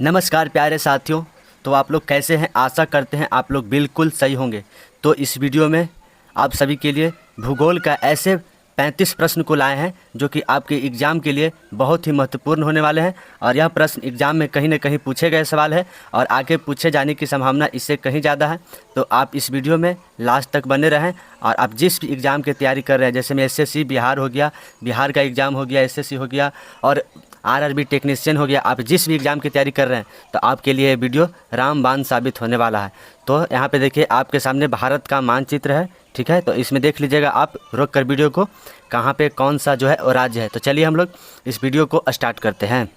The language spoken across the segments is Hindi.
नमस्कार प्यारे साथियों। तो आप लोग कैसे हैं? आशा करते हैं आप लोग बिल्कुल सही होंगे। तो इस वीडियो में आप सभी के लिए भूगोल का ऐसे 35 प्रश्न को लाए हैं जो कि आपके एग्ज़ाम के लिए बहुत ही महत्वपूर्ण होने वाले हैं। और यह प्रश्न एग्ज़ाम में कहीं न कहीं पूछे गए सवाल है और आगे पूछे जाने की संभावना इससे कहीं ज़्यादा है। तो आप इस वीडियो में लास्ट तक बने रहें। और आप जिस भी एग्ज़ाम की तैयारी कर रहे हैं, जैसे में एसएससी बिहार हो गया, बिहार का एग्ज़ाम हो गया, एसएससी हो गया और आरआरबी टेक्नीशियन हो गया, आप जिस भी एग्ज़ाम की तैयारी कर रहे हैं तो आपके लिए वीडियो रामबाण साबित होने वाला है। तो यहाँ पे देखिए आपके सामने भारत का मानचित्र है, ठीक है। तो इसमें देख लीजिएगा आप रोक कर वीडियो को, कहाँ पे कौन सा जो है वो राज्य है। तो चलिए हम लोग इस वीडियो को स्टार्ट करते हैं।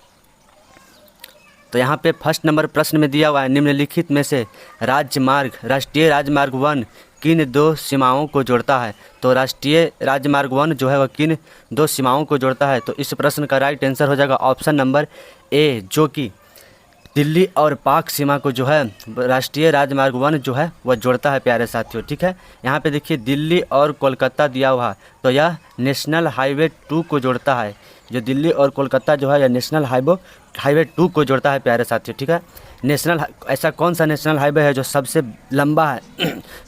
तो यहाँ पे फर्स्ट नंबर प्रश्न में दिया हुआ है, निम्नलिखित में से राष्ट्रीय राजमार्ग 1 किन दो सीमाओं को जोड़ता है। तो राष्ट्रीय राजमार्ग 1 जो है वह किन दो सीमाओं को जोड़ता है। तो इस प्रश्न का राइट आंसर हो जाएगा ऑप्शन नंबर ए, जो कि दिल्ली और पाक सीमा को जो है राष्ट्रीय राजमार्ग 1 जो है वह जोड़ता है प्यारे साथियों, ठीक है। यहाँ पे देखिए दिल्ली और कोलकाता दिया हुआ है, तो यह नेशनल हाईवे 2 को जोड़ता है। जो दिल्ली और कोलकाता जो है यह नेशनल हाईवे 2 को जोड़ता है प्यारे साथियों, ठीक है। ऐसा कौन सा नेशनल हाईवे है जो सबसे लंबा है?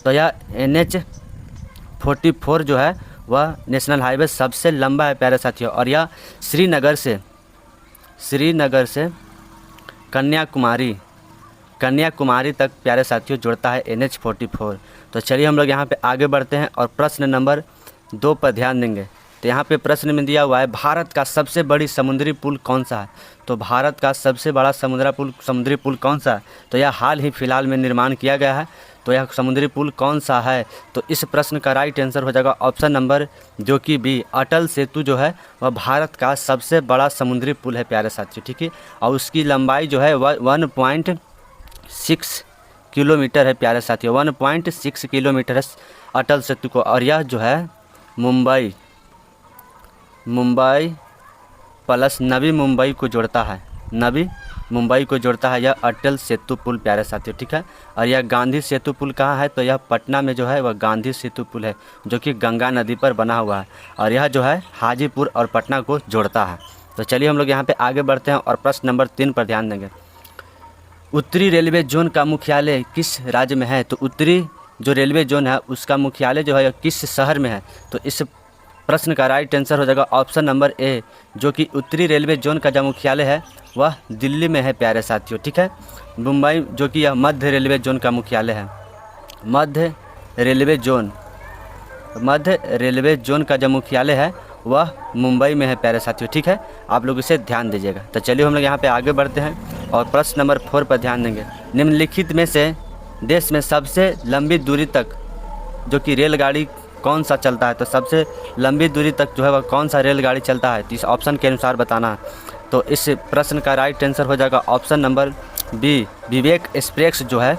तो यह NH-44 जो है वह नेशनल हाईवे सबसे लंबा है प्यारे साथियों। और यह श्रीनगर से कन्याकुमारी तक प्यारे साथियों जोड़ता है NH-44। तो चलिए हम लोग यहाँ पे आगे बढ़ते हैं और प्रश्न नंबर 2 पर ध्यान देंगे। तो यहाँ पे प्रश्न में दिया हुआ है, भारत का सबसे बड़ी समुद्री पुल कौन सा है। तो भारत का सबसे बड़ा समुद्री पुल कौन सा है? तो यह हाल ही फिलहाल में निर्माण किया गया है। तो यह समुद्री पुल कौन सा है? तो इस प्रश्न का राइट आंसर हो जाएगा ऑप्शन नंबर जो कि बी, अटल सेतु जो है वह भारत का सबसे बड़ा समुद्री पुल है प्यारे साथियों, ठीक है। और उसकी लंबाई जो है 1.6 किलोमीटर है प्यारे साथियों, 1.6 किलोमीटर है अटल सेतु को। और यह जो है मुंबई प्लस नवी मुंबई को जोड़ता है यह अटल सेतु पुल प्यारे साथियों, ठीक है। और यह गांधी सेतु पुल कहाँ है? तो यह पटना में जो है वह गांधी सेतु पुल है जो कि गंगा नदी पर बना हुआ है। और यह जो है हाजीपुर और पटना को जोड़ता है। तो चलिए हम लोग यहाँ पे आगे बढ़ते हैं और प्रश्न नंबर 3 पर ध्यान देंगे। उत्तरी रेलवे जोन का मुख्यालय किस राज्य में है? तो उत्तरी जो रेलवे जोन है उसका मुख्यालय जो है किस शहर में है? तो इस प्रश्न का राइट आंसर हो जाएगा ऑप्शन नंबर ए, जो कि उत्तरी रेलवे जोन का जो मुख्यालय है वह दिल्ली में है प्यारे साथियों, ठीक है। मुंबई जो कि यह मध्य रेलवे जोन का मुख्यालय है। मध्य रेलवे जोन का जो मुख्यालय है वह मुंबई में है प्यारे साथियों, ठीक है। आप लोग इसे ध्यान दीजिएगा। तो चलिए हम लोग यहाँ पे आगे बढ़ते हैं और प्रश्न नंबर 4 पर ध्यान देंगे। निम्नलिखित में से देश में सबसे लंबी दूरी तक जो कि रेलगाड़ी कौन सा चलता है? तो सबसे लंबी दूरी तक जो है वह कौन सा रेलगाड़ी चलता है? तो इस ऑप्शन के अनुसार बताना है। तो इस प्रश्न का राइट आंसर हो जाएगा ऑप्शन नंबर बी, विवेक एक्सप्रेस जो है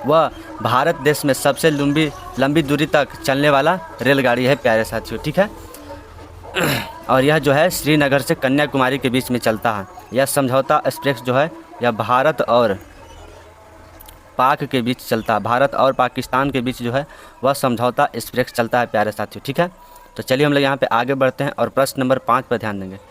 वह भारत देश में सबसे लंबी दूरी तक चलने वाला रेलगाड़ी है प्यारे साथियों, ठीक है। और यह जो है श्रीनगर से कन्याकुमारी के बीच में चलता है। यह समझौता एक्सप्रेस जो है यह भारत और पाकिस्तान के बीच जो है वह समझौता एक्सप्रेस चलता है प्यारे साथियों, ठीक है। तो चलिए हम लोग यहाँ पे आगे बढ़ते हैं और प्रश्न नंबर 5 पर ध्यान देंगे। तो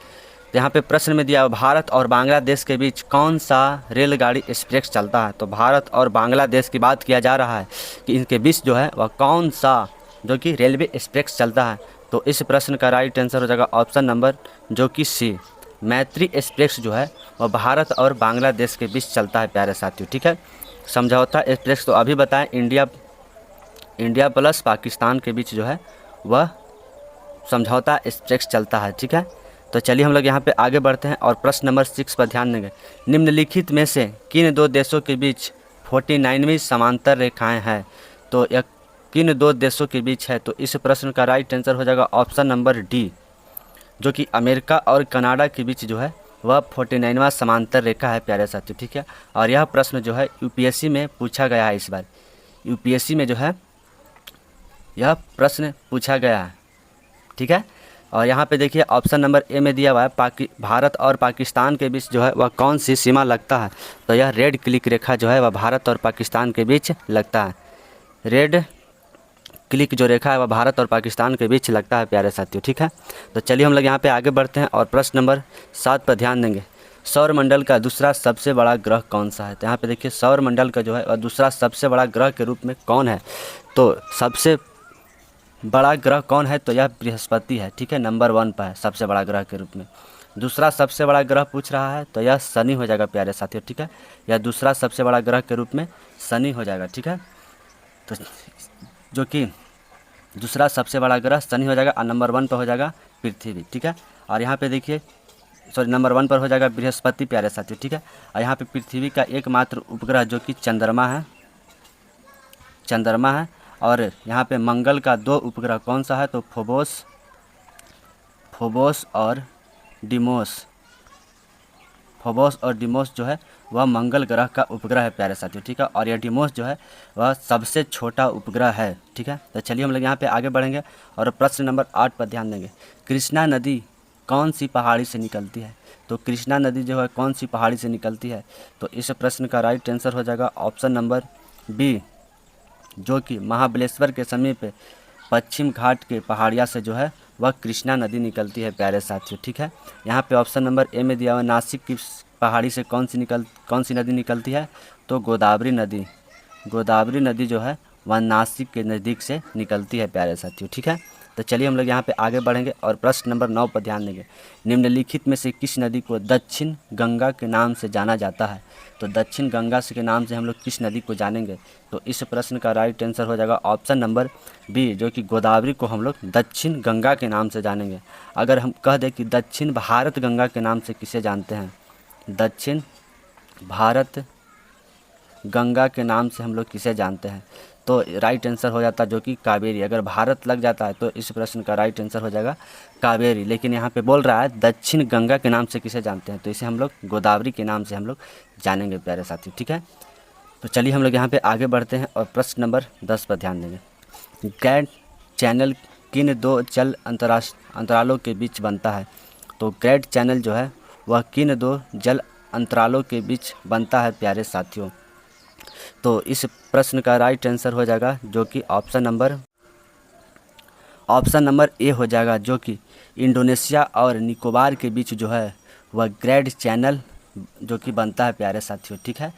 यहाँ पे प्रश्न में दिया भारत और बांग्लादेश के बीच कौन सा रेलगाड़ी एक्सप्रेस चलता है? तो भारत और बांग्लादेश की बात किया जा रहा है कि इनके बीच जो है वह कौन सा जो कि रेलवे एक्सप्रेस चलता है। तो इस प्रश्न का राइट आंसर हो जाएगा ऑप्शन नंबर जो कि सी, मैत्री एक्सप्रेस जो है वह भारत और बांग्लादेश के बीच चलता है प्यारे साथियों, ठीक है। समझौता एक्सप्रेस तो अभी बताएं इंडिया प्लस पाकिस्तान के बीच जो है वह समझौता एक्सप्रेस चलता है, ठीक है। तो चलिए हम लोग यहाँ पे आगे बढ़ते हैं और प्रश्न नंबर 6 पर ध्यान देंगे। निम्नलिखित में से किन दो देशों के बीच 49वीं समांतर रेखाएं हैं? तो यह किन दो देशों के बीच है? तो इस प्रश्न का राइट आंसर हो जाएगा ऑप्शन नंबर डी, जो कि अमेरिका और कनाडा के बीच जो है वह 49वां समांतर रेखा है प्यारे साथियों, ठीक है। और यह प्रश्न जो है यूपीएससी में पूछा गया है। इस बार यूपीएससी में जो है यह प्रश्न पूछा गया है, ठीक है। और यहाँ पे देखिए ऑप्शन नंबर ए में दिया हुआ है भारत और पाकिस्तान के बीच जो है वह कौन सी सीमा लगता है? तो यह रेड क्लिक रेखा जो है वह भारत और पाकिस्तान के बीच लगता है। रेड क्लिक जो रेखा है वह भारत और पाकिस्तान के बीच लगता है प्यारे साथियों, ठीक है। तो चलिए हम लोग यहाँ पे आगे बढ़ते हैं और प्रश्न नंबर 7 पर ध्यान देंगे। सौरमंडल का दूसरा सबसे बड़ा ग्रह कौन सा है? तो यहाँ पे देखिए सौरमंडल का जो है वह दूसरा सबसे बड़ा ग्रह के रूप में कौन है? तो सबसे बड़ा ग्रह कौन है? तो यह बृहस्पति है, ठीक है, नंबर 1 पर है सबसे बड़ा ग्रह के रूप में। दूसरा सबसे बड़ा ग्रह पूछ रहा है तो यह शनि हो जाएगा प्यारे साथियों, ठीक है, यह दूसरा सबसे बड़ा ग्रह के रूप में शनि हो जाएगा, ठीक है। तो जो कि दूसरा सबसे बड़ा ग्रह शनि हो जाएगा और नंबर 1 पर हो जाएगा पृथ्वी, ठीक है। और यहाँ पे देखिए सॉरी नंबर 1 पर हो जाएगा बृहस्पति प्यारे साथियों, ठीक है। और यहाँ पे पृथ्वी का एकमात्र उपग्रह जो कि चंद्रमा है। और यहाँ पे मंगल का 2 उपग्रह कौन सा है? तो फोबोस और डिमोस जो है वह मंगल ग्रह का उपग्रह है प्यारे साथियों, ठीक है। और यह डिमोस जो है वह सबसे छोटा उपग्रह है, ठीक है। तो चलिए हम लोग यहाँ पे आगे बढ़ेंगे और प्रश्न नंबर 8 पर ध्यान देंगे। कृष्णा नदी कौन सी पहाड़ी से निकलती है? तो कृष्णा नदी जो है कौन सी पहाड़ी से निकलती है? तो इस प्रश्न का राइट आंसर हो जाएगा ऑप्शन नंबर बी, जो कि महाबलेश्वर के समीप पश्चिम घाट के पहाड़िया से जो है वह कृष्णा नदी निकलती है प्यारे साथियों, ठीक है। यहाँ पे ऑप्शन नंबर ए में दिया हुआ नासिक की पहाड़ी से कौन सी नदी निकलती है? तो गोदावरी नदी जो है वह नासिक के नज़दीक से निकलती है प्यारे साथियों, ठीक है। तो चलिए हम लोग यहाँ पे आगे बढ़ेंगे और प्रश्न नंबर 9 पर ध्यान देंगे। निम्नलिखित में से किस नदी को दक्षिण गंगा के नाम से जाना जाता है? तो दक्षिण गंगा के नाम से हम लोग किस नदी को जानेंगे? तो इस प्रश्न का राइट आंसर हो जाएगा ऑप्शन नंबर बी, जो कि गोदावरी को हम लोग दक्षिण गंगा के नाम से जानेंगे। अगर हम कह दें कि दक्षिण भारत गंगा के नाम से किसे जानते हैं? दक्षिण भारत गंगा के नाम से हम लोग किसे जानते हैं? तो राइट आंसर हो जाता है जो कि कावेरी। अगर भारत लग जाता है तो इस प्रश्न का राइट आंसर हो जाएगा कावेरी। लेकिन यहाँ पे बोल रहा है दक्षिण गंगा के नाम से किसे जानते हैं? तो इसे हम लोग गोदावरी के नाम से हम लोग जानेंगे प्यारे साथी, ठीक है। तो चलिए हम लोग यहाँ पे आगे बढ़ते हैं और प्रश्न नंबर 10 पर ध्यान देंगे। ग्रैंड चैनल किन 2 जल अंतरालों के बीच बनता है? तो ग्रैंड चैनल जो है वह किन 2 जल अंतरालों के बीच बनता है प्यारे साथियों? तो इस प्रश्न का राइट आंसर हो जाएगा जो कि ऑप्शन नंबर ए हो जाएगा, जो कि इंडोनेशिया और निकोबार के बीच जो है वह ग्रैंड चैनल जो कि बनता है प्यारे साथियों, ठीक है।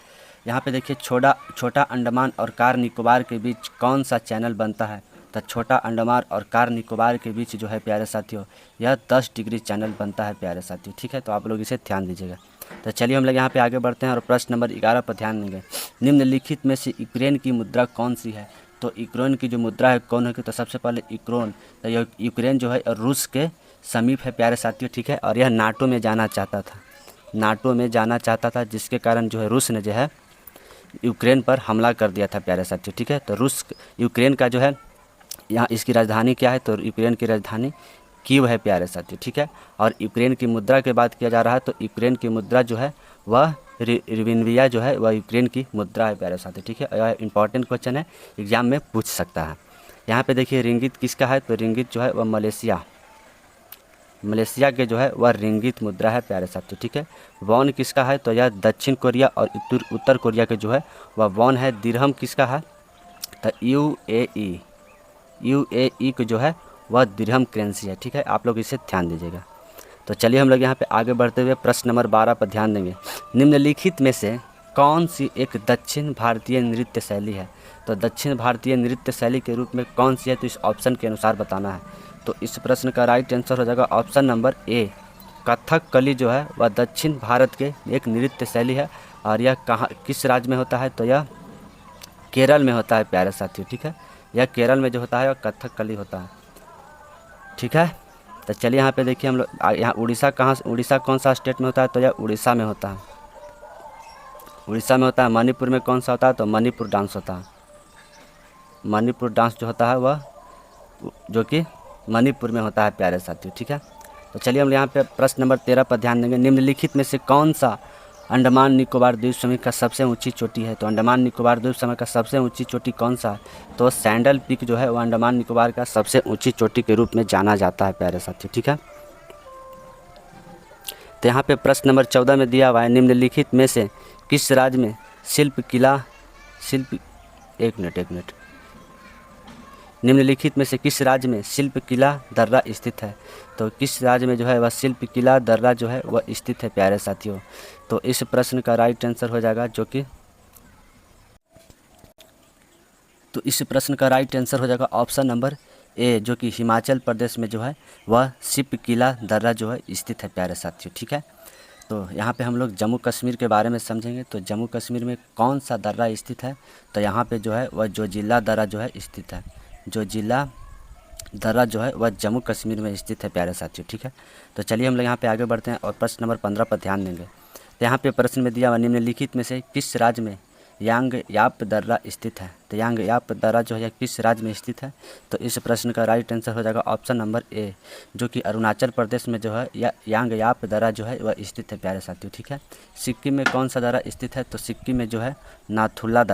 यहाँ पे देखिए छोटा अंडमान और कार निकोबार के बीच कौन सा चैनल बनता है? तो छोटा अंडमान और कार निकोबार के बीच जो है प्यारे साथियों यह 10 डिग्री चैनल बनता है प्यारे साथियों, ठीक है। तो आप लोग इसे ध्यान दीजिएगा। तो चलिए हम लोग यहाँ पे आगे बढ़ते हैं और प्रश्न नंबर 11 पर ध्यान देंगे। निम्नलिखित में से यूक्रेन की मुद्रा कौन सी है? तो यूक्रेन की जो मुद्रा है कौन है? तो सबसे पहले यूक्रेन, तो यह यूक्रेन जो है रूस के समीप है प्यारे साथियों, ठीक है। और यह नाटो में जाना चाहता था, जिसके कारण जो है रूस ने जो है यूक्रेन पर हमला कर दिया था प्यारे साथियों, ठीक है। तो यूक्रेन का जो है यहाँ इसकी राजधानी क्या है? तो यूक्रेन की राजधानी कीव है प्यारे साथियों, ठीक है। और यूक्रेन की मुद्रा की बात किया जा रहा है तो यूक्रेन की मुद्रा जो है वह रिविनविया जो है वह यूक्रेन की मुद्रा है प्यारे साथियों, ठीक है। यह इंपॉर्टेंट क्वेश्चन है, एग्जाम में पूछ सकता है। यहाँ पे देखिए रिंगित किसका है? तो रिंगित जो है वह मलेशिया के जो है वह रिंगित मुद्रा है प्यारे साथियों, ठीक है। वॉन किसका है? तो यह दक्षिण कोरिया और उत्तर कोरिया के जो है वह वॉन है। दिरहम किसका है? तो यूएई को जो है वह दिरहम करेंसी है, ठीक है। आप लोग इसे ध्यान दीजिएगा। तो चलिए हम लोग यहाँ पे आगे बढ़ते हुए प्रश्न नंबर 12 पर ध्यान देंगे। निम्नलिखित में से कौन सी एक दक्षिण भारतीय नृत्य शैली है? तो दक्षिण भारतीय नृत्य शैली के रूप में कौन सी है? तो इस ऑप्शन के अनुसार बताना है। तो इस प्रश्न का राइट आंसर हो जाएगा ऑप्शन नंबर ए, कथकली जो है वह दक्षिण भारत के एक नृत्य शैली है। और यह किस राज्य में होता है? तो यह केरल में होता है प्यारे साथियों, ठीक है। यह केरल में जो होता है वह कथकली होता है, ठीक है। तो चलिए यहाँ पे देखिए हम लोग यहाँ उड़ीसा कौन सा स्टेट में होता है? तो यह उड़ीसा में होता है। मणिपुर में कौन सा होता है? तो मणिपुर डांस होता है। मणिपुर डांस जो होता है वह जो कि मणिपुर में होता है प्यारे साथियों, ठीक है। तो चलिए हम यहाँ पे प्रश्न नंबर 13 पर ध्यान देंगे। निम्नलिखित में से कौन सा अंडमान निकोबार द्वीप समूह का सबसे ऊंची चोटी है? तो अंडमान निकोबार द्वीप समूह का सबसे ऊंची चोटी कौन सा है? तो सैंडल पीक जो है वो अंडमान निकोबार का सबसे ऊंची चोटी के रूप में जाना जाता है प्यारे साथियों, ठीक है। तो यहाँ पे प्रश्न नंबर 14 में दिया हुआ है निम्नलिखित में से किस राज्य में निम्नलिखित में से किस राज्य में शिल्प किला दर्रा स्थित है? तो किस राज्य में जो है वह शिल्प किला दर्रा जो है वह स्थित है प्यारे साथियों? तो इस प्रश्न का राइट आंसर हो जाएगा ऑप्शन नंबर ए, जो कि हिमाचल प्रदेश में जो है वह शिल्प किला दर्रा जो है स्थित है प्यारे साथियों। ठीक है, तो यहाँ पे हम लोग जम्मू कश्मीर के बारे में समझेंगे। तो जम्मू कश्मीर में कौन सा दर्रा स्थित है? तो यहाँ पे जो है वह जोजिला दर्रा जो है स्थित है। जोजिला दर्रा जो है वह जम्मू कश्मीर में स्थित है प्यारे साथियों। ठीक है, तो चलिए हम लोग यहाँ पे आगे बढ़ते हैं और प्रश्न नंबर 15 पर ध्यान देंगे। तो यहाँ पे प्रश्न में दिया हुआ निम्नलिखित में से किस राज्य में यांग याप दर्रा स्थित है? तो यांग याप दर्रा जो है किस राज्य में स्थित है? तो इस प्रश्न का राइट आंसर हो जाएगा ऑप्शन नंबर ए, जो कि अरुणाचल प्रदेश में जो है यांग याप दर्रा जो है वह स्थित है प्यारे साथियों। ठीक है, सिक्किम में कौन सा दर्रा स्थित है? तो सिक्किम में जो है नाथुला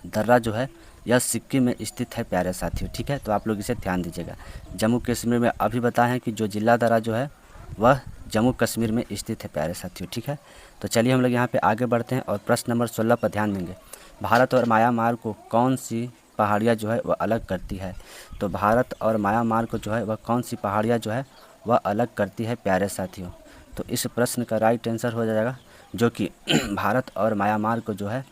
दर्रा जो है यह सिक्किम में स्थित है प्यारे साथियों। ठीक है, तो आप लोग इसे ध्यान दीजिएगा। जम्मू कश्मीर में अभी बताएं हैं कि जो जिला दर्रा जो है वह जम्मू कश्मीर में स्थित है प्यारे साथियों। ठीक है, तो चलिए हम लोग यहाँ पे आगे बढ़ते हैं और प्रश्न नंबर 16 पर ध्यान देंगे। भारत और म्यांमार को कौन सी पहाड़ियाँ जो है वह अलग करती है? तो भारत और म्यांमार को जो है वह कौन सी पहाड़ियाँ जो है वह अलग करती है प्यारे साथियों? तो इस प्रश्न का राइट आंसर हो जाएगा जो कि भारत और म्यांमार को जो है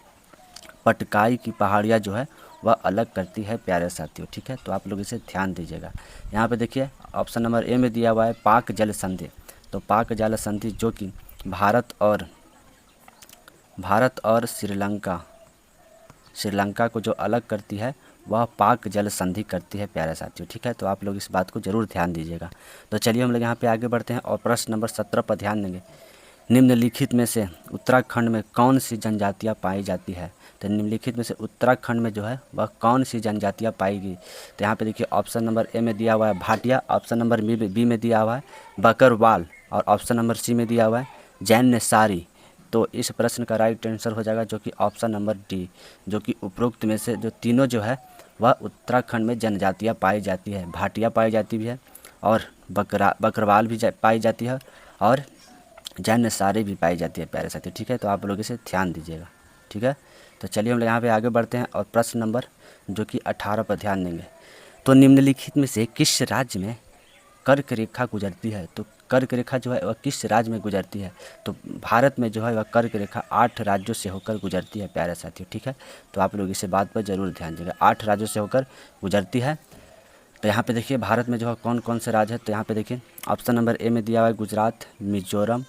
पटकाई की पहाड़ियाँ जो है वह अलग करती है प्यारे साथियों। ठीक है, तो आप लोग इसे ध्यान दीजिएगा। यहाँ पे देखिए ऑप्शन नंबर ए में दिया हुआ है पाक जल संधि। तो पाक जल संधि जो कि भारत और श्रीलंका को जो अलग करती है वह पाक जल संधि करती है प्यारे साथियों। ठीक है, तो आप लोग इस बात को जरूर ध्यान दीजिएगा। तो चलिए हम लोग यहाँ पे आगे बढ़ते हैं और प्रश्न नंबर 17 पर ध्यान देंगे। निम्नलिखित में से उत्तराखंड में कौन सी जनजातियाँ पाई जाती है? तो निम्नलिखित में से उत्तराखंड में जो है वह कौन सी जनजातियाँ पाएगी? तो यहाँ पे देखिए ऑप्शन नंबर ए में दिया हुआ है भाटिया, ऑप्शन नंबर बी में दिया हुआ है बकरवाल और ऑप्शन नंबर सी में दिया हुआ है जैन-सारी। तो इस प्रश्न का राइट आंसर हो जाएगा जो कि ऑप्शन नंबर डी, जो कि उपरोक्त में से जो तीनों जो है वह उत्तराखंड में जनजातियाँ पाई जाती है। भाटिया पाई जाती भी है और बकरवाल भी पाई जाती है और जैन-सारी भी पाई जाती है प्यारे साथियों। ठीक है, तो आप लोग इसे ध्यान दीजिएगा। ठीक है, तो चलिए हम लोग यहाँ पे आगे बढ़ते हैं और प्रश्न नंबर जो कि 18 पर ध्यान देंगे। तो निम्नलिखित में से किस राज्य में कर्क रेखा गुजरती है? तो कर्क रेखा जो है वह किस राज्य में गुजरती है? तो भारत में जो है वह कर्क रेखा 8 राज्यों से होकर गुजरती है प्यारे साथियों। ठीक है, तो आप लोग इसे बात पर ज़रूर ध्यान दीजिएगा। 8 राज्यों से होकर गुजरती है। तो यहाँ पे देखिए भारत में जो है कौन कौन से राज्य है? तो यहाँ पे देखिए ऑप्शन नंबर ए में दिया हुआ है गुजरात, मिजोरम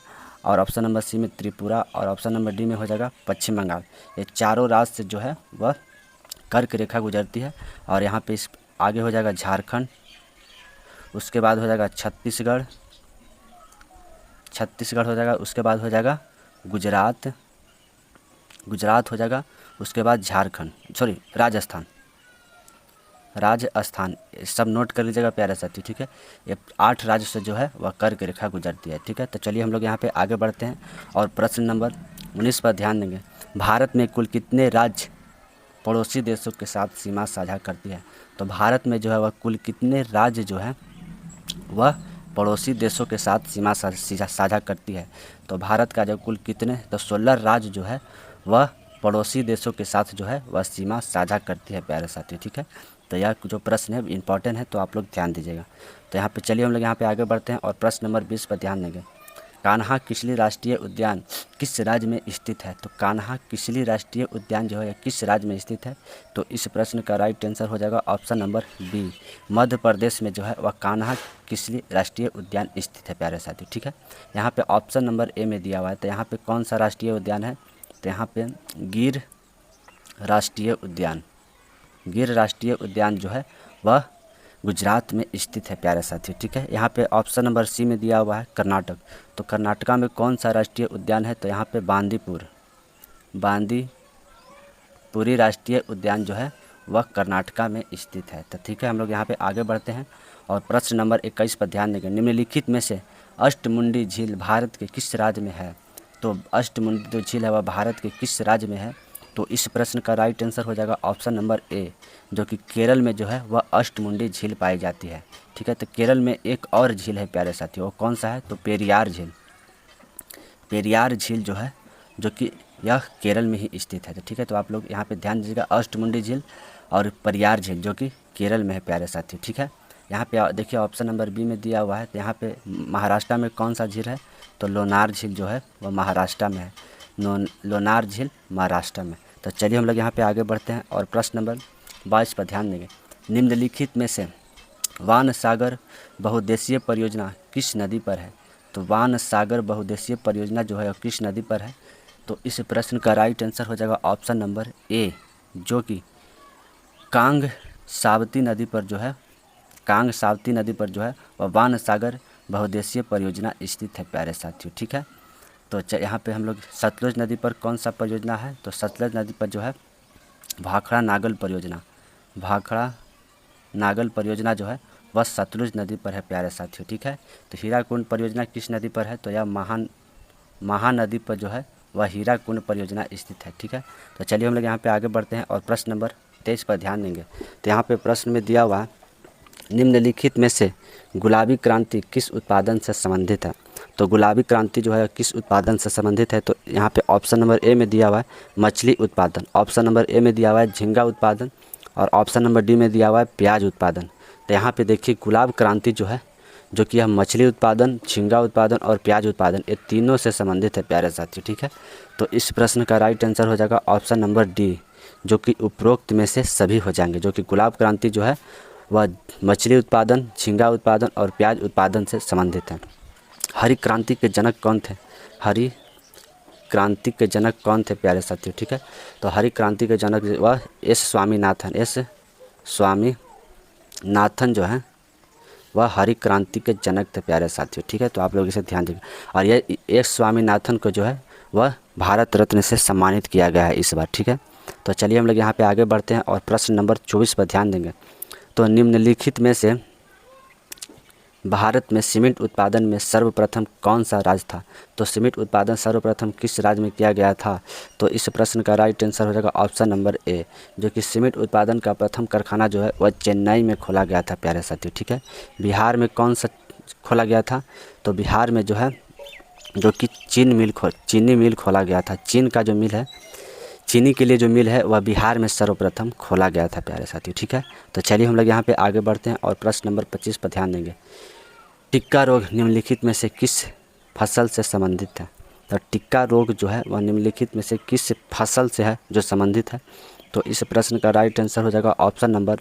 और ऑप्शन नंबर सी में त्रिपुरा और ऑप्शन नंबर डी में हो जाएगा पश्चिम बंगाल। ये चारों राज्य से जो है वह कर्क रेखा गुजरती है। और यहाँ पे इस आगे हो जाएगा झारखंड, उसके बाद हो जाएगा छत्तीसगढ़ हो जाएगा, उसके बाद हो जाएगा गुजरात हो जाएगा, उसके बाद राजस्थान। सब नोट कर लीजिएगा प्यारे साथी। ठीक है, ये 8 राज्य से जो है वह कर्क रेखा गुजरती है। ठीक है, तो चलिए हम लोग यहाँ पे आगे बढ़ते हैं और प्रश्न नंबर 19 पर ध्यान देंगे। भारत में कुल कितने राज्य पड़ोसी देशों के साथ सीमा साझा करती है? तो भारत में जो है वह कुल कितने राज्य जो है वह पड़ोसी देशों के साथ सीमा साझा करती है? तो भारत का जो कुल कितने, तो 16 राज्य जो है वह पड़ोसी देशों के साथ जो है वह सीमा साझा करती है प्यारे साथी। ठीक है, तो यह जो प्रश्न है इंपॉर्टेंट है, तो आप लोग ध्यान दीजिएगा। तो यहाँ पे चलिए हम लोग यहाँ पे आगे बढ़ते हैं और प्रश्न नंबर 20 पर ध्यान देंगे। कान्हा किसली राष्ट्रीय उद्यान किस राज्य में स्थित है? तो कान्हा किसली राष्ट्रीय उद्यान जो है किस राज्य में स्थित है? तो इस प्रश्न का राइट आंसर हो जाएगा option number B, Madhya Pradesh में जो है वह कान्हा किसली राष्ट्रीय उद्यान स्थित है प्यारे साथी। ठीक है, यहाँ पे ऑप्शन नंबर ए में दिया हुआ है। तो यहाँ पे कौन सा राष्ट्रीय उद्यान है? तो यहाँ पे गिर राष्ट्रीय उद्यान जो है वह गुजरात में स्थित है प्यारे साथी। ठीक है, यहाँ पे ऑप्शन नंबर सी में दिया हुआ है कर्नाटक। तो कर्नाटका में कौन सा राष्ट्रीय उद्यान है? तो यहाँ पे बांदीपुरी राष्ट्रीय उद्यान जो है वह कर्नाटका में स्थित है। तो ठीक है, हम लोग यहाँ पे आगे बढ़ते हैं और प्रश्न नंबर 21 पर ध्यान देंगे। निम्नलिखित में से अष्टमुंडी झील भारत के किस राज्य में है? तो अष्टमुंडी जो झील है वह भारत के किस राज्य में है? तो इस प्रश्न का राइट आंसर हो जाएगा ऑप्शन नंबर ए, जो कि केरल में जो है वह अष्टमुंडी झील पाई जाती है। ठीक है, तो केरल में एक और झील है प्यारे साथियों, वो कौन सा है? तो पेरियार झील जो है जो कि यह केरल में ही स्थित है। तो ठीक है, तो आप लोग यहाँ पे ध्यान दीजिएगा अष्टमुंडी झील और परियार झील जो कि केरल में है प्यारे साथियों। ठीक है, यहाँ पे देखिए ऑप्शन नंबर बी में दिया हुआ है, तो यहाँ पे महाराष्ट्र में कौन सा झील है, तो लोनार झील जो है वह महाराष्ट्र में है। लोनार झील महाराष्ट्र में। तो चलिए हम लोग यहाँ पे आगे बढ़ते हैं और प्रश्न नंबर 22 पर ध्यान देंगे। निम्नलिखित में से वान सागर बहुउद्देशीय परियोजना किस नदी पर है, तो वान सागर बहुउद्देशीय परियोजना जो है वो किस नदी पर है, तो इस प्रश्न का राइट आंसर हो जाएगा ऑप्शन नंबर ए, जो कि कांग सावती नदी पर जो है, कांग सावती नदी पर जो है वह वान सागर बहुउद्देशीय परियोजना स्थित है प्यारे साथियों। ठीक है, तो यहाँ पे हम लोग सतलुज नदी पर कौन सा परियोजना है, तो सतलुज नदी पर जो है भाखड़ा नागल परियोजना, भाखड़ा नागल परियोजना जो है वह सतलुज नदी पर है प्यारे साथियों। ठीक है, तो हीराकुंड परियोजना किस नदी पर है, तो यह महानदी पर जो है वह हीराकुंड परियोजना स्थित है। ठीक है, तो चलिए हम लोग यहाँ पे आगे बढ़ते हैं और प्रश्न नंबर 23 पर ध्यान देंगे। तो यहाँ पे प्रश्न में दिया हुआ निम्नलिखित में से गुलाबी क्रांति किस उत्पादन से संबंधित है, तो गुलाबी क्रांति जो है किस उत्पादन से संबंधित है, तो यहाँ पे ऑप्शन नंबर ए में दिया हुआ है मछली उत्पादन, ऑप्शन नंबर ए में दिया हुआ है झींगा उत्पादन, और ऑप्शन नंबर डी में दिया हुआ है प्याज उत्पादन। तो यहाँ पे देखिए गुलाब क्रांति जो है, जो कि हम मछली उत्पादन, झींगा उत्पादन और प्याज उत्पादन, ये तीनों से संबंधित है प्यारे साथियों। ठीक है, तो इस प्रश्न का राइट आंसर हो जाएगा ऑप्शन नंबर डी, जो कि उपरोक्त में से सभी हो जाएंगे, जो कि गुलाब क्रांति जो है वह मछली उत्पादन, झींगा उत्पादन और प्याज उत्पादन से संबंधित है। हरी क्रांति के जनक कौन थे, हरी क्रांति के जनक कौन थे प्यारे साथियों। ठीक है, तो हरी क्रांति के जनक वह एस स्वामीनाथन जो है वह हरी क्रांति के जनक थे प्यारे साथियों। ठीक है, तो आप लोग इसे ध्यान देंगे। और ये एस स्वामीनाथन को जो है वह भारत रत्न से सम्मानित किया गया है इस बार। ठीक है, तो चलिए हम लोग यहाँ पे आगे बढ़ते हैं और प्रश्न नंबर 24 पर ध्यान देंगे। तो निम्नलिखित में से भारत में सीमेंट उत्पादन में सर्वप्रथम कौन सा राज्य था, तो सीमेंट उत्पादन सर्वप्रथम किस राज्य में किया गया था, तो इस प्रश्न का राइट आंसर हो जाएगा ऑप्शन नंबर ए, जो कि सीमेंट उत्पादन का प्रथम कारखाना जो है वह चेन्नई में खोला गया था प्यारे साथियों। ठीक है, बिहार में कौन सा खोला गया था, तो बिहार में जो है जो कि चीनी मिल खोला गया था। चीन का जो मिल है, चीनी के लिए जो मिल है वह बिहार में सर्वप्रथम खोला गया था प्यारे साथियों। ठीक है, तो चलिए हम लोग यहाँ पे आगे बढ़ते हैं और प्रश्न नंबर 25 पर ध्यान देंगे। टिक्का रोग निम्नलिखित में से किस फसल से संबंधित है, तो टिक्का रोग जो है वह निम्नलिखित में से किस फसल से है जो संबंधित है, तो इस प्रश्न का राइट आंसर हो जाएगा ऑप्शन नंबर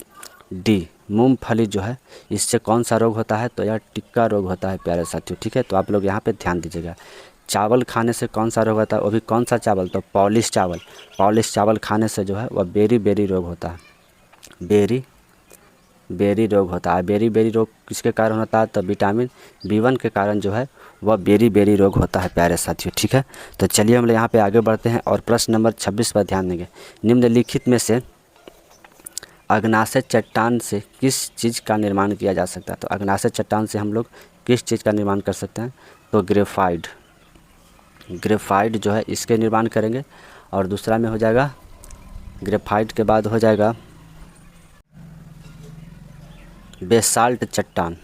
डी, मूंगफली जो है इससे कौन सा रोग होता है, तो यह टिक्का रोग होता है प्यारे साथियों। ठीक है, तो आप लोग यहाँ पे ध्यान दीजिएगा। चावल खाने से कौन सा रोग होता है, वो भी कौन सा चावल, तो पॉलिश चावल खाने से जो है वह बेरी रोग होता है, बेरी रोग होता है। बेरी रोग किसके कारण होता है, तो विटामिन B1 के कारण जो है वह बेरी रोग होता है प्यारे साथियों। ठीक है, तो चलिए हम लोग यहाँ पे आगे बढ़ते हैं और प्रश्न नंबर 26 पर ध्यान देंगे। निम्नलिखित में से अग्नाशय चट्टान से किस चीज़ का निर्माण किया जा सकता है, तो अग्नाशय चट्टान से हम लोग किस चीज़ का निर्माण कर सकते हैं, तो ग्रेफाइट जो है इसके निर्माण करेंगे। और दूसरा में हो जाएगा ग्रेफाइट के बाद हो जाएगा बेसाल्ट चट्टान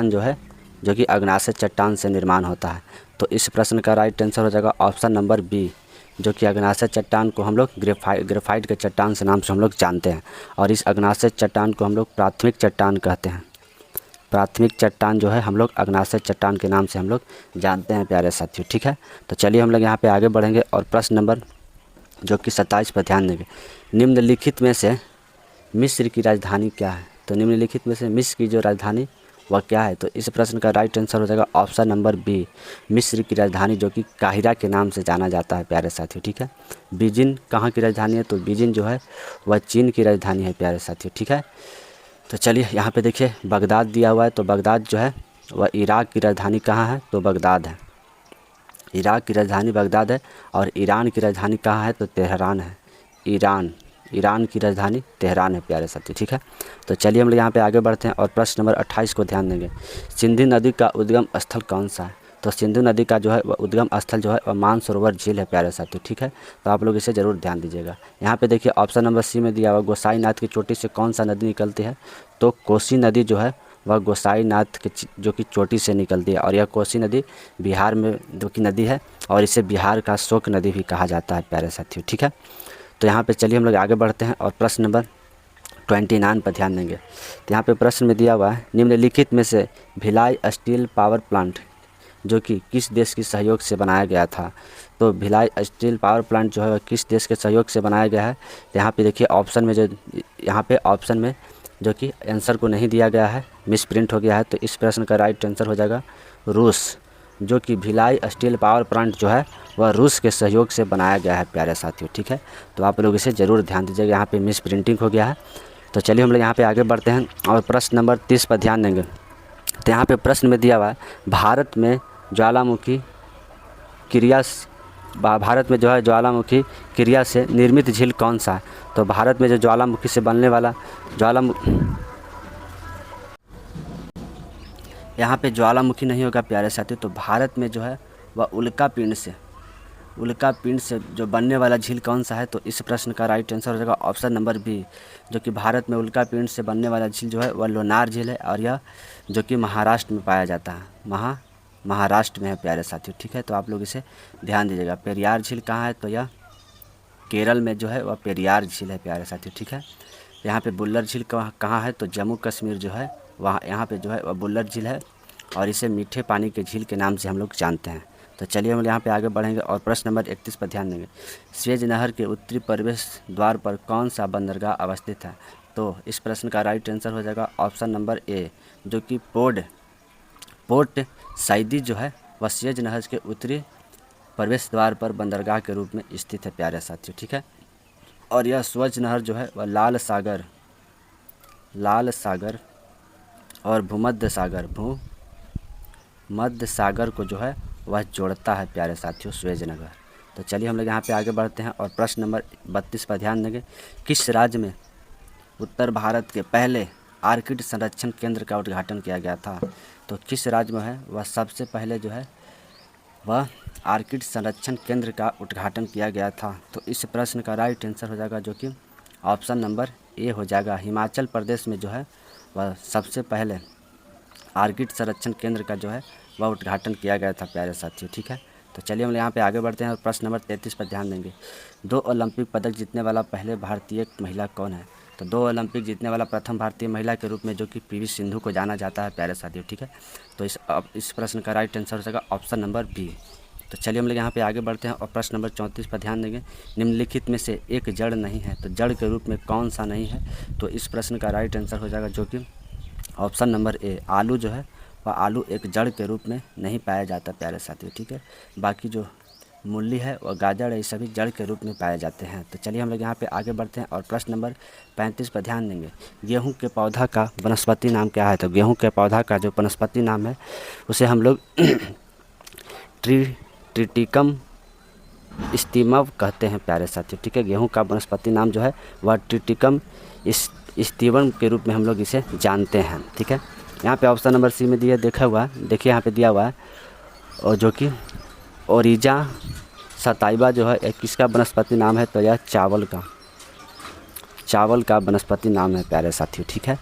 जो है, जो कि अग्नाशय चट्टान से निर्माण होता है। तो इस प्रश्न का राइट आंसर हो जाएगा ऑप्शन नंबर बी, जो कि अग्नाशय चट्टान को हम लोग ग्रेफाइट के चट्टान से नाम से हम लोग जानते हैं। और इस अग्नाशय चट्टान को हम लोग प्राथमिक चट्टान कहते हैं। प्राथमिक चट्टान जो है हम लोग अग्नाशय चट्टान के नाम से हम लोग जानते हैं प्यारे साथियों। ठीक है, तो चलिए हम लोग यहाँ पे आगे बढ़ेंगे और प्रश्न नंबर जो कि 27 पर ध्यान देंगे। निम्नलिखित में से मिस्र की राजधानी क्या है, तो निम्नलिखित में से मिस्र की जो राजधानी वह क्या है, तो इस प्रश्न का राइट आंसर हो जाएगा ऑप्शन नंबर बी, मिस्र की राजधानी जो कि काहिरा के नाम से जाना जाता है प्यारे साथियों। ठीक है, बीजिंग कहाँ की राजधानी है, तो बीजिंग जो है वह चीन की राजधानी है प्यारे साथियों। ठीक है, तो चलिए यहाँ पे देखिए बगदाद दिया हुआ है, तो बगदाद जो है वह इराक की राजधानी कहाँ है, तो बगदाद है, इराक की राजधानी बगदाद है। और ईरान की राजधानी कहाँ है, तो तेहरान है, ईरान की राजधानी तेहरान है प्यारे साथियों। ठीक है, तो चलिए हम लोग यहाँ पे आगे बढ़ते हैं और प्रश्न नंबर 28 को ध्यान देंगे। सिंधु नदी का उद्गम स्थल कौन सा है, तो सिंधु नदी का जो है वह उद्गम स्थल जो है वह मानसरोवर झील है प्यारे साथियों। ठीक है, तो आप लोग इसे ज़रूर ध्यान दीजिएगा। यहाँ पे देखिए ऑप्शन नंबर सी में दिया हुआ गोसाईनाथ की चोटी से कौन सा नदी निकलती है, तो कोसी नदी जो है वह गोसाईनाथ के जो कि चोटी से निकलती है। और यह कोसी नदी बिहार में जो कि नदी है, और इसे बिहार का शोक नदी भी कहा जाता है प्यारे साथियों। ठीक है, तो यहाँ पे चलिए हम लोग आगे बढ़ते हैं और प्रश्न नंबर 29 पर ध्यान देंगे। तो यहाँ पे प्रश्न में दिया हुआ है, निम्नलिखित में से भिलाई स्टील पावर प्लांट जो कि किस देश के सहयोग से बनाया गया था। तो भिलाई स्टील पावर प्लांट जो है वह किस देश के सहयोग से बनाया गया है। तो यहाँ पे देखिए ऑप्शन में जो कि आंसर को नहीं दिया गया है, मिस प्रिंट हो गया है। तो इस प्रश्न का राइट आंसर हो जाएगा रूस, जो कि भिलाई स्टील पावर प्लांट जो है वह रूस के सहयोग से बनाया गया है प्यारे साथियों, ठीक है। तो आप लोग इसे ज़रूर ध्यान दीजिएगा, यहाँ पे मिस प्रिंटिंग हो गया है। तो चलिए हम लोग यहाँ पे आगे बढ़ते हैं और प्रश्न नंबर 30 पर ध्यान देंगे। तो यहाँ पे प्रश्न में दिया हुआ है, भारत में ज्वालामुखी क्रिया से निर्मित झील कौन सा है। तो भारत में जो ज्वालामुखी से बनने वाला यहाँ पे ज्वालामुखी नहीं होगा प्यारे साथियों। तो भारत में जो है वह उल्का पिंड से जो बनने वाला झील कौन सा है। तो इस प्रश्न का राइट आंसर हो जाएगा ऑप्शन नंबर बी, जो कि भारत में उल्का पिंड से बनने वाला झील जो है वह लोनार झील है, और यह जो कि महाराष्ट्र में पाया जाता है, महाराष्ट्र में है प्यारे साथियों, ठीक है। तो आप लोग इसे ध्यान दीजिएगा। पेरियार झील कहाँ है, तो यह केरल में जो है वह पेरियार झील है प्यारे साथियों, ठीक है। यहाँ पे बुल्लर झील कहाँ है, तो जम्मू कश्मीर जो है वहाँ यहाँ पे जो है वह बुल्लर झील है, और इसे मीठे पानी के झील के नाम से हम लोग जानते हैं। तो चलिए हम यहाँ पे आगे बढ़ेंगे और प्रश्न नंबर 31 पर ध्यान देंगे। स्वेज नहर के उत्तरी प्रवेश द्वार पर कौन सा बंदरगाह अवस्थित है। तो इस प्रश्न का राइट आंसर हो जाएगा ऑप्शन नंबर ए, जो कि पोर्ट सईदी जो है वह स्वेज नहर के उत्तरी प्रवेश द्वार पर बंदरगाह के रूप में स्थित है प्यारे साथियों, ठीक है। और यह स्वेज नहर जो है वह लाल सागर और भूमध्य सागर को जो है वह जोड़ता है प्यारे साथियों, स्वेज नहर। तो चलिए हम लोग यहाँ पे आगे बढ़ते हैं और प्रश्न नंबर 32 पर ध्यान देंगे। किस राज्य में उत्तर भारत के पहले आर्किड संरक्षण केंद्र का उद्घाटन किया गया था। तो किस राज्य में है वह सबसे पहले जो है वह आर्किड संरक्षण केंद्र का उद्घाटन किया गया था। तो इस प्रश्न का राइट आंसर हो जाएगा, जो कि ऑप्शन नंबर ए हो जाएगा। हिमाचल प्रदेश में जो है वह सबसे पहले आर्किड संरक्षण केंद्र का जो है वह उद्घाटन किया गया था प्यारे साथियों, ठीक है। तो चलिए हम यहाँ पे आगे बढ़ते हैं और प्रश्न नंबर 33 पर ध्यान देंगे। 2 ओलंपिक पदक जीतने वाला पहले भारतीय महिला कौन है। तो 2 ओलंपिक जीतने वाला प्रथम भारतीय महिला के रूप में जो कि पीवी सिंधु को जाना जाता है प्यारे साथियों, ठीक है। तो इस प्रश्न का राइट आंसर हो जाएगा ऑप्शन नंबर बी। तो चलिए हम लोग यहाँ पे आगे बढ़ते हैं और प्रश्न नंबर 34 पर ध्यान देंगे। निम्नलिखित में से एक जड़ नहीं है, तो जड़ के रूप में कौन सा नहीं है। तो इस प्रश्न का राइट आंसर हो जाएगा, जो कि ऑप्शन नंबर ए, आलू जो है वह आलू एक जड़ के रूप में नहीं पाया जाता प्यारे साथियों, ठीक है। बाकी जो मूली है वह गाजर है, ये सभी जड़ के रूप में पाए जाते हैं। तो चलिए हम लोग यहाँ पे आगे बढ़ते हैं और प्रश्न नंबर 35 पर ध्यान देंगे। गेहूं के पौधा का वनस्पति नाम क्या है। तो गेहूं के पौधा का जो वनस्पति नाम है उसे हम लोग ट्रिटिकम स्टीमम कहते हैं प्यारे साथियों, ठीक है। गेहूं का वनस्पति नाम जो है वह ट्रिटिकम स्टीमम के रूप में हम लोग इसे जानते हैं, ठीक है। यहाँ पे ऑप्शन नंबर सी में देखिए यहाँ पे दिया हुआ है, और जो कि ओरिजा सताइबा जो है किसका वनस्पति नाम है। तो यह चावल का वनस्पति नाम है प्यारे साथियों, ठीक है।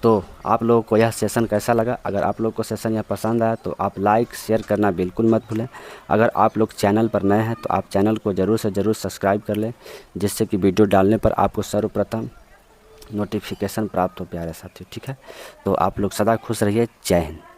तो आप लोगों को यह सेशन कैसा लगा। अगर आप लोग को सेशन यह पसंद आया तो आप लाइक शेयर करना बिल्कुल मत भूलें। अगर आप लोग चैनल पर नए हैं तो आप चैनल को ज़रूर से ज़रूर सब्सक्राइब कर लें, जिससे कि वीडियो डालने पर आपको सर्वप्रथम नोटिफिकेशन प्राप्त हो प्यारे साथियों, ठीक है। तो आप लोग सदा खुश रहिए। जय हिंद।